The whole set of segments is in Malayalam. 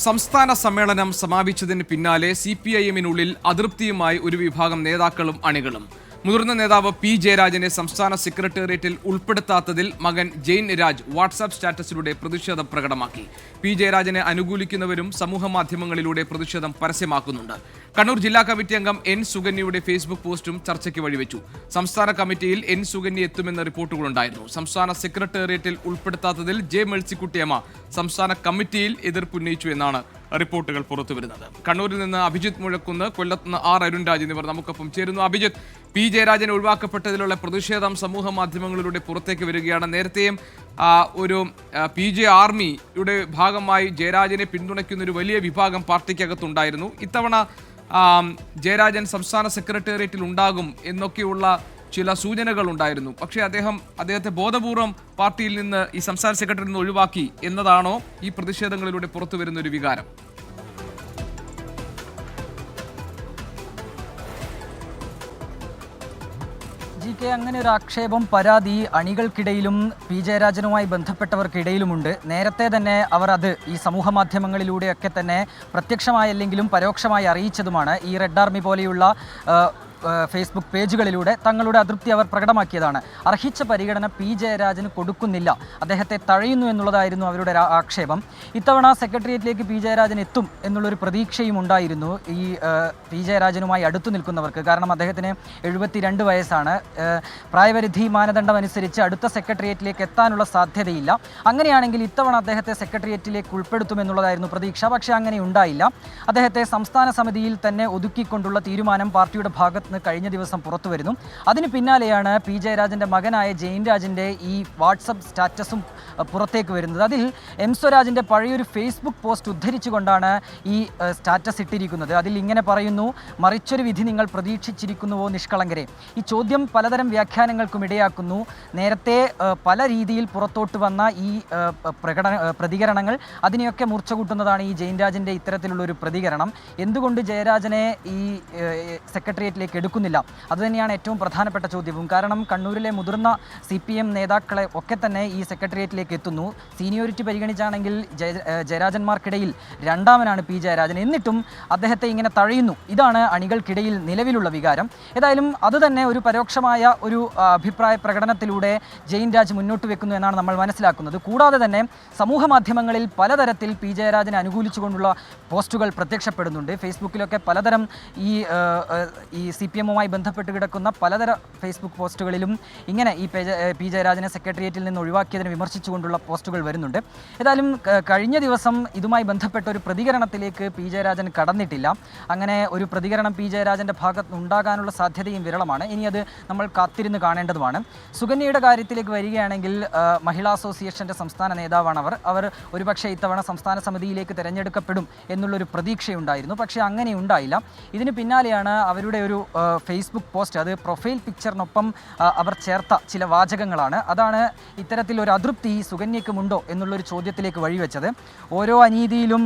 സംസ്ഥാന സമ്മേളനം സമാപിച്ചതിന് പിന്നാലെ CPIM-നുള്ളിൽ അതൃപ്തിയുമായി ഒരു വിഭാഗം നേതാക്കളും അണികളും. മുതിർന്ന നേതാവ് P. ജയരാജനെ സംസ്ഥാന സെക്രട്ടേറിയറ്റിൽ ഉൾപ്പെടുത്താത്തതിൽ മകൻ ജെയിൻ രാജ് വാട്സാപ്പ് സ്റ്റാറ്റസിലൂടെ പ്രതിഷേധം പ്രകടമാക്കി. P. ജയരാജനെ അനുകൂലിക്കുന്നവരും സമൂഹമാധ്യമങ്ങളിലൂടെ പ്രതിഷേധം പരസ്യമാക്കുന്നുണ്ട്. കണ്ണൂർ ജില്ലാ കമ്മിറ്റി അംഗം N. സുകന്യയുടെ ഫേസ്ബുക്ക് പോസ്റ്റും ചർച്ചയ്ക്ക് വഴിവെച്ചു. സംസ്ഥാന കമ്മിറ്റിയിൽ N. സുകന്യ എത്തുമെന്ന റിപ്പോർട്ടുകളുണ്ടായിരുന്നു. സംസ്ഥാന സെക്രട്ടേറിയറ്റിൽ ഉൾപ്പെടുത്താത്തതിൽ J. മേഴ്സിക്കുട്ടിയമ്മ സംസ്ഥാന കമ്മിറ്റിയിൽ എതിർപ്പുന്നയിച്ചു എന്നാണ് റിപ്പോർട്ടുകൾ പുറത്തുവരുന്നത്. കണ്ണൂരിൽ നിന്ന് അഭിജിത്ത് മുഴക്കുന്ന്, കൊല്ലത്ത് നിന്ന് R. അരുൺരാജ് എന്നിവർ നമുക്കൊപ്പം ചേരുന്നു. അഭിജിത്ത്, P. ജയരാജൻ ഒഴിവാക്കപ്പെട്ടതിലുള്ള പ്രതിഷേധം സമൂഹ മാധ്യമങ്ങളിലൂടെ പുറത്തേക്ക് വരികയാണ്. നേരത്തെയും ഒരു PJ ആർമിയുടെ ഭാഗമായി ജയരാജനെ പിന്തുണയ്ക്കുന്ന ഒരു വലിയ വിഭാഗം പാർട്ടിക്കകത്തുണ്ടായിരുന്നു. ഇത്തവണ ജയരാജൻ സംസ്ഥാന സെക്രട്ടേറിയറ്റിൽ ഉണ്ടാകും എന്നൊക്കെയുള്ള ചില സൂചനകൾ ഉണ്ടായിരുന്നു. പക്ഷേ അദ്ദേഹത്തെ ബോധപൂർവം പാർട്ടിയിൽ നിന്ന് ഈ സംസ്ഥാന സെക്രട്ടറിയിൽ നിന്ന് ഒഴിവാക്കി എന്നതാണോ ഈ പ്രതിഷേധങ്ങളിലൂടെ പുറത്തു വരുന്ന ഒരു വികാരം? GK, അങ്ങനെ ഒരു ആക്ഷേപം, പരാതി അണികൾക്കിടയിലും P. ജയരാജനുമായി ബന്ധപ്പെട്ടവർക്കിടയിലുമുണ്ട്. നേരത്തെ തന്നെ അവർ അത് ഈ സമൂഹ മാധ്യമങ്ങളിലൂടെയൊക്കെ തന്നെ പ്രത്യക്ഷമായല്ലെങ്കിലും പരോക്ഷമായി അറിയിച്ചതുമാണ്. ഈ റെഡ് ആർമി പോലെയുള്ള ഫേസ്ബുക്ക് പേജുകളിലൂടെ തങ്ങളുടെ അതൃപ്തി അവർ പ്രകടമാക്കിയതാണ്. അർഹിച്ച പരിഗണന P. ജയരാജന് കൊടുക്കുന്നില്ല, അദ്ദേഹത്തെ തഴയുന്നു എന്നുള്ളതായിരുന്നു അവരുടെ ആക്ഷേപം. ഇത്തവണ സെക്രട്ടേറിയറ്റിലേക്ക് P. ജയരാജൻ എത്തും എന്നുള്ളൊരു പ്രതീക്ഷയും ഉണ്ടായിരുന്നു ഈ P. ജയരാജനുമായി അടുത്തു നിൽക്കുന്നവർക്ക്. കാരണം അദ്ദേഹത്തിന് 72 വയസ്സാണ്. പ്രായപരിധി മാനദണ്ഡം അനുസരിച്ച് അടുത്ത സെക്രട്ടേറിയറ്റിലേക്ക് എത്താനുള്ള സാധ്യതയില്ല. അങ്ങനെയാണെങ്കിൽ ഇത്തവണ അദ്ദേഹത്തെ സെക്രട്ടേറിയറ്റിലേക്ക് ഉൾപ്പെടുത്തുമെന്നുള്ളതായിരുന്നു പ്രതീക്ഷ. പക്ഷേ അങ്ങനെ ഉണ്ടായില്ല. അദ്ദേഹത്തെ സംസ്ഥാന സമിതിയിൽ തന്നെ ഒതുക്കിക്കൊണ്ടുള്ള തീരുമാനം പാർട്ടിയുടെ ഭാഗത്ത് കഴിഞ്ഞ ദിവസം പുറത്തു വരുന്നു. അതിന് പിന്നാലെയാണ് P. ജയരാജൻ്റെ മകനായ ജെയിൻ രാജിൻ്റെ ഈ വാട്സപ്പ് സ്റ്റാറ്റസും പുറത്തേക്ക് വരുന്നത്. അതിൽ M. സ്വരാജിൻ്റെ പഴയൊരു ഫേസ്ബുക്ക് പോസ്റ്റ് ഉദ്ധരിച്ചുകൊണ്ടാണ് ഈ സ്റ്റാറ്റസ് ഇട്ടിരിക്കുന്നത്. അതിൽ ഇങ്ങനെ പറയുന്നു: മറിച്ചൊരു വിധി നിങ്ങൾ പ്രതീക്ഷിച്ചിരിക്കുന്നുവോ നിഷ്കളങ്കരെ? ഈ ചോദ്യം പലതരം വ്യാഖ്യാനങ്ങൾക്കും ഇടയാക്കുന്നു. നേരത്തെ പല രീതിയിൽ പുറത്തോട്ട് വന്ന ഈ പ്രതികരണങ്ങൾ അതിനെയൊക്കെ മൂർച്ച കൂട്ടുന്നതാണ് ഈ ജെയിൻ രാജിൻ്റെ ഇത്തരത്തിലുള്ളൊരു പ്രതികരണം. എന്തുകൊണ്ട് ജയരാജനെ ഈ സെക്രട്ടേറിയറ്റിലേക്ക് എടുക്കുന്നില്ല? അതുതന്നെയാണ് ഏറ്റവും പ്രധാനപ്പെട്ട ചോദ്യവും. കാരണം കണ്ണൂരിലെ മുതിർന്ന CPM നേതാക്കളെ ഒക്കെ തന്നെ ഈ സെക്രട്ടേറിയറ്റിലേക്ക് എത്തുന്നു. സീനിയോറിറ്റി പരിഗണിച്ചാണെങ്കിൽ ജയരാജന്മാർക്കിടയിൽ രണ്ടാമനാണ് P. ജയരാജൻ. എന്നിട്ടും അദ്ദേഹത്തെ ഇങ്ങനെ തഴയുന്നു. ഇതാണ് അണികൾക്കിടയിൽ നിലവിലുള്ള വികാരം. ഏതായാലും അതുതന്നെ ഒരു പരോക്ഷമായ ഒരു അഭിപ്രായ പ്രകടനത്തിലൂടെ ജെയിൻ രാജ് മുന്നോട്ട് വെക്കുന്നു എന്നാണ് നമ്മൾ മനസ്സിലാക്കുന്നത്. കൂടാതെ തന്നെ സമൂഹ മാധ്യമങ്ങളിൽ പലതരത്തിൽ P. ജയരാജനെ അനുകൂലിച്ചുകൊണ്ടുള്ള പോസ്റ്റുകൾ പ്രത്യക്ഷപ്പെടുന്നുണ്ട്. ഫേസ്ബുക്കിലൊക്കെ പലതരം ഈ CPM-വുമായി ബന്ധപ്പെട്ട് കിടക്കുന്ന പലതര ഫേസ്ബുക്ക് പോസ്റ്റുകളിലും ഇങ്ങനെ ഈ P. ജയരാജനെ സെക്രട്ടേറിയറ്റിൽ നിന്ന് ഒഴിവാക്കിയതിനെ വിമർശിച്ചുകൊണ്ടുള്ള പോസ്റ്റുകൾ വരുന്നുണ്ട്. ഏതായാലും കഴിഞ്ഞ ദിവസം ഇതുമായി ബന്ധപ്പെട്ട ഒരു പ്രതികരണത്തിലേക്ക് P. ജയരാജൻ കടന്നിട്ടില്ല. അങ്ങനെ ഒരു പ്രതികരണം P. ജയരാജൻ്റെ ഭാഗത്ത് ഉണ്ടാകാനുള്ള സാധ്യതയും വിരളമാണ്. ഇനി അത് നമ്മൾ കാത്തിരുന്ന് കാണേണ്ടതുമാണ്. സുകന്യയുടെ കാര്യത്തിലേക്ക് വരികയാണെങ്കിൽ മഹിളാ അസോസിയേഷൻ്റെ സംസ്ഥാന നേതാവാണ് അവർ ഒരുപക്ഷെ ഇത്തവണ സംസ്ഥാന സമിതിയിലേക്ക് തിരഞ്ഞെടുക്കപ്പെടും എന്നുള്ളൊരു പ്രതീക്ഷയുണ്ടായിരുന്നു. പക്ഷേ അങ്ങനെ ഉണ്ടായില്ല. ഇതിന് പിന്നാലെയാണ് അവരുടെ ഒരു ഫേസ്ബുക്ക് പോസ്റ്റ്, അത് പ്രൊഫൈൽ പിക്ചറിനൊപ്പം അവർ ചേർത്ത ചില വാചകങ്ങളാണ്. അതാണ് ഇത്തരത്തിലൊരു അതൃപ്തി സുകന്യക്കുമുണ്ടോ എന്നുള്ളൊരു ചോദ്യത്തിലേക്ക് വഴിവെച്ചത്. ഓരോ അനീതിയിലും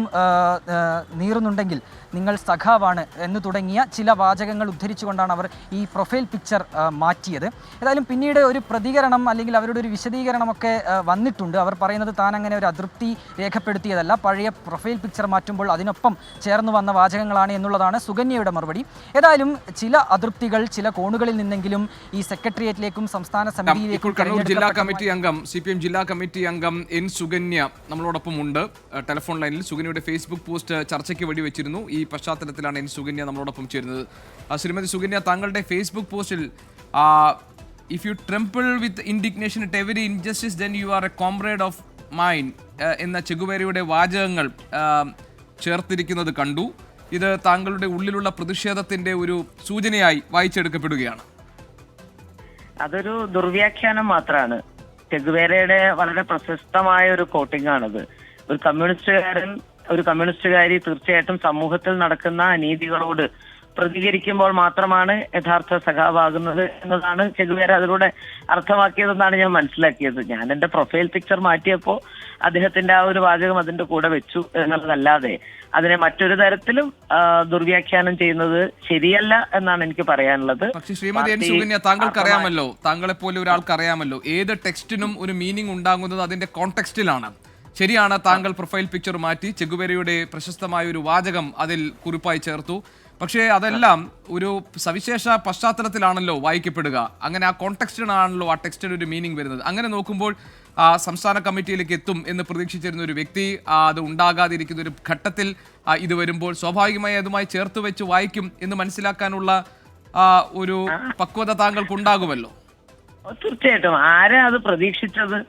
നീറുന്നുണ്ടെങ്കിൽ നിങ്ങൾ സഖാവാണ് എന്ന് തുടങ്ങിയ ചില വാചകങ്ങൾ ഉദ്ധരിച്ചുകൊണ്ടാണ് അവർ ഈ പ്രൊഫൈൽ പിക്ചർ മാറ്റിയത്. ഏതായാലും പിന്നീട് ഒരു പ്രതികരണം അല്ലെങ്കിൽ അവരുടെ ഒരു വിശദീകരണമൊക്കെ വന്നിട്ടുണ്ട്. അവർ പറയുന്നത് താൻ അങ്ങനെ ഒരു അതൃപ്തി രേഖപ്പെടുത്തിയതല്ല, പഴയ പ്രൊഫൈൽ പിക്ചർ മാറ്റുമ്പോൾ അതിനൊപ്പം ചേർന്ന് വന്ന വാചകങ്ങളാണ് എന്നുള്ളതാണ് സുകന്യയുടെ മറുപടി. ഏതായാലും ചില അതൃപ്തികൾ ചില കോണുകളിൽ നിന്നെങ്കിലും ഈ സെക്രട്ടേറിയറ്റിലേക്കും സംസ്ഥാന സമിതിയിലേക്കും കണ്ണൂർ ജില്ലാ കമ്മിറ്റി അംഗം CPM ജില്ലാ കമ്മിറ്റി അംഗം N. സുകന്യ നമ്മളോടൊപ്പം ഉണ്ട് ടെലിഫോൺ ലൈനിൽ. സുകന്യയുടെ ഫേസ്ബുക്ക് പോസ്റ്റ് ചർച്ചയ്ക്ക് വെടിവെച്ചിരുന്നു. ഈ പശ്ചാത്തലത്തിലാണ് N. സുകന്യ നമ്മളോടൊപ്പം ചേരുന്നത്. ശ്രീമതി സുകന്യ, താങ്കളുടെ ഫേസ്ബുക്ക് പോസ്റ്റിൽ if you tremble with indignation at every injustice then you are a comrade of mine എന്ന ചെഗുവേരയുടെ വാചകങ്ങൾ ചേർത്തിരിക്കുന്നത് കണ്ടു. ഇത് താങ്കളുടെ ഉള്ളിലുള്ള പ്രതിഷേധത്തിന്റെ ഒരു സൂചനയായി വായിച്ചെടുക്കപ്പെടുകയാണ്. അതൊരു ദുർവ്യാഖ്യാനം മാത്രമാണ്. ചെഗുവേരയുടെ വളരെ പ്രശസ്തമായ ഒരു കോട്ടിംഗ് ആണത്. ഒരു കമ്മ്യൂണിസ്റ്റുകാരി തീർച്ചയായിട്ടും സമൂഹത്തിൽ നടക്കുന്ന അനീതികളോട് പ്രതികരിക്കുമ്പോൾ മാത്രമാണ് യഥാർത്ഥ സഖാവാകുന്നത് എന്നതാണ് ചെഗുവേര അതിലൂടെ അർത്ഥമാക്കിയതെന്നാണ് ഞാൻ മനസ്സിലാക്കിയത്. ഞാൻ എന്റെ പ്രൊഫൈൽ പിക്ചർ മാറ്റിയപ്പോൾ അദ്ദേഹത്തിന്റെ ആ ഒരു വാചകം അതിന്റെ കൂടെ വെച്ചു എന്നുള്ളതല്ലാതെ അതിനെ മറ്റൊരു തരത്തിലും ദുർവ്യാഖ്യാനം ചെയ്യുന്നത് ശരിയല്ല എന്നാണ് എനിക്ക് പറയാനുള്ളത്. പക്ഷേ ശ്രീമതി N. സുകന്യ, താങ്കൾക്കറിയാമല്ലോ, താങ്കളെ പോലെ ഒരാൾക്കറിയാമല്ലോ, ഏത് ടെക്സ്റ്റിനും ഒരു മീനിങ് ഉണ്ടാകുന്നത് അതിന്റെ കോണ്ടെക്സ്റ്റിലാണ്. ശരിയാണ്, താങ്കൾ പ്രൊഫൈൽ പിക്ചർ മാറ്റി ചെഗുവേരയുടെ പ്രശസ്തമായ ഒരു വാചകം അതിൽ കുറിപ്പായി ചേർത്തു. പക്ഷേ അതെല്ലാം ഒരു സവിശേഷ പശ്ചാത്തലത്തിലാണല്ലോ വായിക്കപ്പെടുക. അങ്ങനെ ആ കോണ്ടെക്സ്റ്റിനാണല്ലോ ആ ടെക്സ്റ്റിന് ഒരു മീനിങ് വരുന്നത്. അങ്ങനെ നോക്കുമ്പോൾ സംസ്ഥാന കമ്മിറ്റിയിലേക്ക് എത്തും എന്ന് പ്രതീക്ഷിച്ചിരുന്ന ഒരു വ്യക്തി അത് ഉണ്ടാകാതിരിക്കുന്ന ഒരു ഘട്ടത്തിൽ ഇത് വരുമ്പോൾ സ്വാഭാവികമായി അതുമായി ചേർത്ത് വെച്ച് വായിക്കും എന്ന് മനസ്സിലാക്കാനുള്ള ഒരു പക്വത താങ്കൾക്കുണ്ടാകുമല്ലോ. തീർച്ചയായിട്ടും. ആരാ അത് പ്രതീക്ഷിച്ചത്?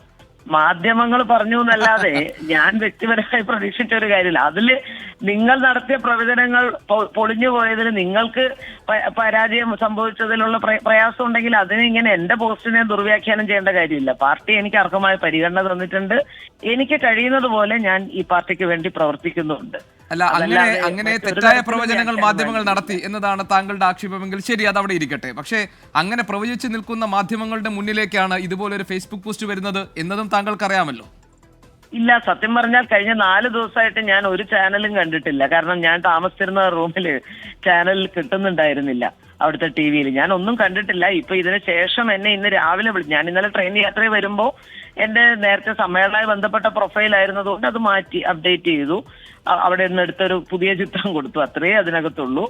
മാധ്യമങ്ങൾ പറഞ്ഞു എന്നല്ലാതെ ഞാൻ വ്യക്തിപരമായി പ്രതീക്ഷിച്ച ഒരു കാര്യമില്ല. അതില് നിങ്ങൾ നടത്തിയ പ്രവചനങ്ങൾ പൊളിഞ്ഞു പോയതിന് നിങ്ങൾക്ക് പരാജയം സംഭവിച്ചതിലുള്ള പ്രയാസം ഉണ്ടെങ്കിൽ അതിന് ഇങ്ങനെ എന്റെ പോസ്റ്റിനെ ദുർവ്യാഖ്യാനം ചെയ്യേണ്ട കാര്യമില്ല. പാർട്ടി എനിക്ക് അർഹമായ പരിഗണന തന്നിട്ടുണ്ട്. എനിക്ക് കഴിയുന്നത് പോലെ ഞാൻ ഈ പാർട്ടിക്ക് വേണ്ടി പ്രവർത്തിക്കുന്നുണ്ട്. അല്ല, അങ്ങനെ തെറ്റായ പ്രവചനങ്ങൾ മാധ്യമങ്ങൾ നടത്തി എന്നതാണ് താങ്കളുടെ ആക്ഷേപമെങ്കിൽ ശരി, അതവിടെ ഇരിക്കട്ടെ. പക്ഷേ അങ്ങനെ പ്രവചിച്ച് നിൽക്കുന്ന മാധ്യമങ്ങളുടെ മുന്നിലേക്കാണ് ഇതുപോലൊരു ഫേസ്ബുക്ക് പോസ്റ്റ് വരുന്നത് എന്നതും താങ്കൾക്കറിയാമല്ലോ. ഇല്ല, സത്യം പറഞ്ഞാൽ കഴിഞ്ഞ 4 ദിവസമായിട്ട് ഞാൻ ഒരു ചാനലും കണ്ടിട്ടില്ല. കാരണം ഞാൻ താമസിച്ചിരുന്ന റൂമില് ചാനൽ കിട്ടുന്നുണ്ടായിരുന്നില്ല. അവിടുത്തെ ടിവിയിൽ ഞാൻ ഒന്നും കണ്ടിട്ടില്ല. ഇപ്പൊ ഇതിന് ശേഷം എന്നെ ഇന്ന് രാവിലെ ഞാൻ ഇന്നലെ ട്രെയിൻ യാത്രയിൽ വരുമ്പോ എന്റെ നേരത്തെ സമ്മേളനവുമായി ബന്ധപ്പെട്ട പ്രൊഫൈൽ ആയിരുന്നതുകൊണ്ട് അത് മാറ്റി അപ്ഡേറ്റ് ചെയ്തു. അവിടെ നിന്ന് എടുത്തൊരു പുതിയ ചിത്രം കൊടുത്തു. അത്രേ അതിനകത്തുള്ളൂ.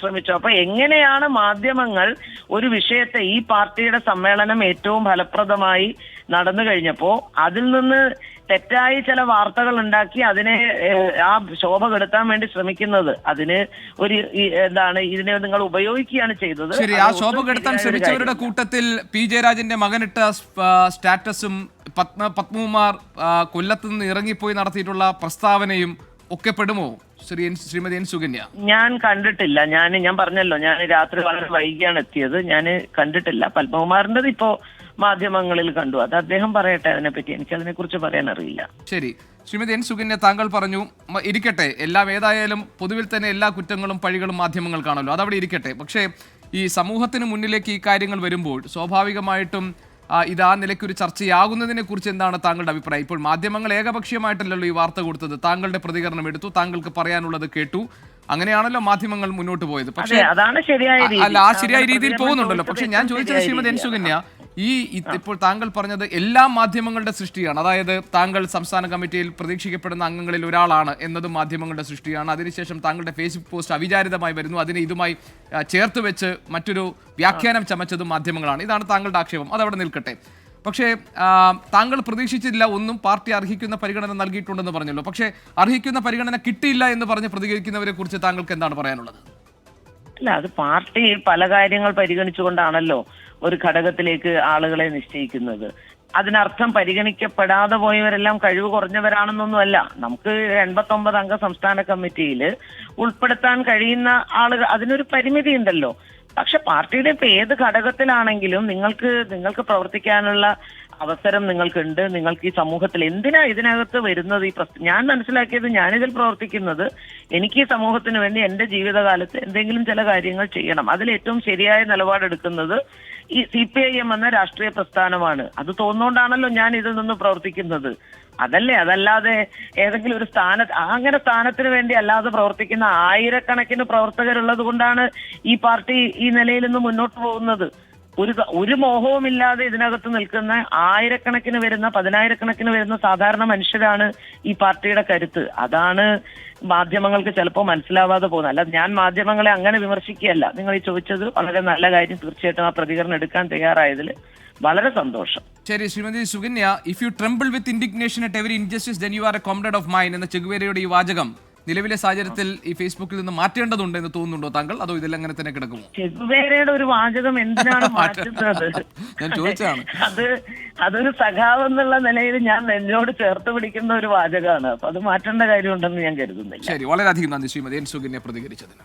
ശ്രമിച്ചു. അപ്പൊ എങ്ങനെയാണ് മാധ്യമങ്ങൾ ഒരു വിഷയത്തെ, ഈ പാർട്ടിയുടെ സമ്മേളനം ഏറ്റവും ഫലപ്രദമായി നടന്നു കഴിഞ്ഞപ്പോ അതിൽ നിന്ന് തെറ്റായി ചില വാർത്തകൾ ഉണ്ടാക്കി അതിനെ ആ ശോഭ കെടുത്താൻ വേണ്ടി ശ്രമിക്കുന്നത്, അതിന് ഒരു എന്താണ്, ഇതിനെ നിങ്ങൾ ഉപയോഗിക്കുകയാണ് ചെയ്തത്. ശരി, ആ ശോഭ കെടുത്താൻ ശ്രമിച്ചവരുടെ കൂട്ടത്തിൽ പി ജയരാജന്റെ മകനിട്ട സ്റ്റാറ്റസും പത്മകുമാർ കൊല്ലത്ത് നിന്ന് ഇറങ്ങിപ്പോയി നടത്തിയിട്ടുള്ള പ്രസ്താവനയും ഒക്കെ പെടുമോ ശ്രീമതി എൻ സുകന്യ? ഞാൻ കണ്ടിട്ടില്ല. ഞാൻ പറഞ്ഞല്ലോ, ഞാൻ രാത്രി വളരെ വൈകിയാണ് എത്തിയത്. ഞാൻ കണ്ടിട്ടില്ല. പത്മകുമാറിന്റെത് ഇപ്പോ മാധ്യമങ്ങളിൽ കണ്ടു. അത് അദ്ദേഹം പറയട്ടെ അതിനെപ്പറ്റി. എനിക്ക് അതിനെ കുറിച്ച് പറയാൻ അറിയില്ല. ശരി, ശ്രീമതി എൻ സുകന്യ, താങ്കൾ പറഞ്ഞു ഇരിക്കട്ടെ, എല്ലാം ഏതായാലും പൊതുവിൽ തന്നെ എല്ലാ കുറ്റങ്ങളും പഴികളും മാധ്യമങ്ങൾക്കാണല്ലോ, അതവിടെ ഇരിക്കട്ടെ. പക്ഷേ ഈ സമൂഹത്തിന് മുന്നിലേക്ക് ഈ കാര്യങ്ങൾ വരുമ്പോൾ സ്വാഭാവികമായിട്ടും ഇത് ആ നിലയ്ക്കൊരു ചർച്ചയാകുന്നതിനെ കുറിച്ച് എന്താണ് താങ്കളുടെ അഭിപ്രായം? ഇപ്പോൾ മാധ്യമങ്ങൾ ഏകപക്ഷീയമായിട്ടല്ലല്ലോ ഈ വാർത്ത കൊടുത്തത്. താങ്കളുടെ പ്രതികരണം എടുത്തു, താങ്കൾക്ക് പറയാനുള്ളത് കേട്ടു, അങ്ങനെയാണല്ലോ മാധ്യമങ്ങൾ മുന്നോട്ട് പോയത്. പക്ഷേ അതാണ് ശരിയായ രീതി. അല്ല, ആ ശരിയായ രീതിയിൽ പോകുന്നുണ്ടല്ലോ. പക്ഷെ ഞാൻ ചോദിച്ചത് ശ്രീമതി എൻ സുകന്യ, ഇപ്പോൾ താങ്കൾ പറഞ്ഞത് എല്ലാ മാധ്യമങ്ങളുടെ സൃഷ്ടിയാണ്, അതായത് താങ്കൾ സംസ്ഥാന കമ്മിറ്റിയിൽ പ്രതീക്ഷിക്കപ്പെടുന്ന അംഗങ്ങളിൽ ഒരാളാണ് എന്നതും മാധ്യമങ്ങളുടെ സൃഷ്ടിയാണ്. അതിനുശേഷം താങ്കളുടെ ഫേസ്ബുക്ക് പോസ്റ്റ് അവിചാരിതമായി വരുന്നു, അതിനെ ഇതുമായി ചേർത്ത് വെച്ച് മറ്റൊരു വ്യാഖ്യാനം ചമച്ചതും മാധ്യമങ്ങളാണ്. ഇതാണ് താങ്കളുടെ ആക്ഷേപം. അതവിടെ നിൽക്കട്ടെ. പക്ഷേ താങ്കൾ പ്രതീക്ഷിച്ചില്ല ഒന്നും, പാർട്ടി അർഹിക്കുന്ന പരിഗണന നൽകിയിട്ടുണ്ടെന്ന് പറഞ്ഞല്ലോ. പക്ഷേ അർഹിക്കുന്ന പരിഗണന കിട്ടിയില്ല എന്ന് പറഞ്ഞ് പ്രതികരിക്കുന്നവരെ കുറിച്ച് താങ്കൾക്ക് എന്താണ് പറയാനുള്ളത്? അല്ല, അത് പാർട്ടി പല കാര്യങ്ങൾ പരിഗണിച്ചുകൊണ്ടാണല്ലോ ഒരു ഘടകത്തിലേക്ക് ആളുകളെ നിശ്ചയിക്കുന്നത്. അതിനർത്ഥം പരിഗണിക്കപ്പെടാതെ പോയവരെല്ലാം കഴിവ് കുറഞ്ഞവരാണെന്നൊന്നുമല്ല. നമുക്ക് 89 അംഗ സംസ്ഥാന കമ്മിറ്റിയിൽ ഉൾപ്പെടുത്താൻ കഴിയുന്ന ആളുകൾ, അതിനൊരു പരിമിതി ഉണ്ടല്ലോ. പക്ഷെ പാർട്ടിയുടെ ഇപ്പൊ ഏത് ഘടകത്തിലാണെങ്കിലും നിങ്ങൾക്ക് പ്രവർത്തിക്കാനുള്ള അവസരം നിങ്ങൾക്കുണ്ട്. നിങ്ങൾക്ക് ഈ സമൂഹത്തിൽ എന്തിനാ ഇതിനകത്ത് വരുന്നത്? ഞാൻ മനസ്സിലാക്കിയത്, ഞാനിതിൽ പ്രവർത്തിക്കുന്നത് എനിക്ക് ഈ സമൂഹത്തിന് വേണ്ടി എന്റെ ജീവിതകാലത്ത് എന്തെങ്കിലും ചില കാര്യങ്ങൾ ചെയ്യണം. അതിൽ ഏറ്റവും ശരിയായ നിലപാടെടുക്കുന്നത് ഈ CPIM എന്ന രാഷ്ട്രീയ പ്രസ്ഥാനമാണ്. അത് തോന്നുകൊണ്ടാണല്ലോ ഞാൻ ഇതിൽ നിന്ന് പ്രവർത്തിക്കുന്നത്. അതല്ലാതെ ഏതെങ്കിലും ഒരു അങ്ങനെ സ്ഥാനത്തിന് വേണ്ടി അല്ലാതെ പ്രവർത്തിക്കുന്ന ആയിരക്കണക്കിന് പ്രവർത്തകരുള്ളത് കൊണ്ടാണ് ഈ പാർട്ടി ഈ നിലയിൽ നിന്ന് മുന്നോട്ട് പോകുന്നത്. ഒരു മോഹവുമില്ലാതെ ഇതിനകത്ത് നിൽക്കുന്ന ആയിരക്കണക്കിന് വരുന്ന 10,000-കണക്കിന് വരുന്ന സാധാരണ മനുഷ്യരാണ് ഈ പാർട്ടിയുടെ കരുത്ത്. അതാണ് മാധ്യമങ്ങൾക്ക് ചിലപ്പോൾ മനസ്സിലാവാതെ പോകുന്നത്. അല്ല, ഞാൻ മാധ്യമങ്ങളെ അങ്ങനെ വിമർശിക്കുകയല്ല. നിങ്ങൾ ഈ ചോദിച്ചത് വളരെ നല്ല കാര്യം. തീർച്ചയായിട്ടും ആ പ്രതികരണം എടുക്കാൻ തയ്യാറായതിൽ വളരെ സന്തോഷം. ശരി, Shrimati Sukanya, if you ട്രംബിൾ with indignation at every injustice then you are a comrade of mine എന്ന ചെഗുവേരയുടെ ഈ വാചകം നിലവിലെ സാഹചര്യത്തിൽ ഈ ഫേസ്ബുക്കിൽ നിന്ന് മാറ്റേണ്ടതുണ്ട് എന്ന് തോന്നുന്നുണ്ടോ താങ്കൾ? അതോ ഇതിൽ അങ്ങനെ തന്നെ കിടക്കുമോ? ചെഗുവേരയുടെ ഒരു വാചകം എന്തിനാണ് മാറ്റുന്നത്? ഞാൻ ചോദിച്ചാണ്. അതൊരു സഖാവ് എന്നുള്ള നിലയിൽ ഞാൻ നെഞ്ചോട് ചേർത്ത് പിടിക്കുന്ന ഒരു വാചകമാണ്. അപ്പൊ അത് മാറ്റേണ്ട കാര്യമുണ്ടെന്ന് ഞാൻ കരുതുന്നില്ല. ശരി, വളരെയധികം നന്ദി ശ്രീമതി എൻ സുകന്യ പ്രതികരിച്ചതിന്.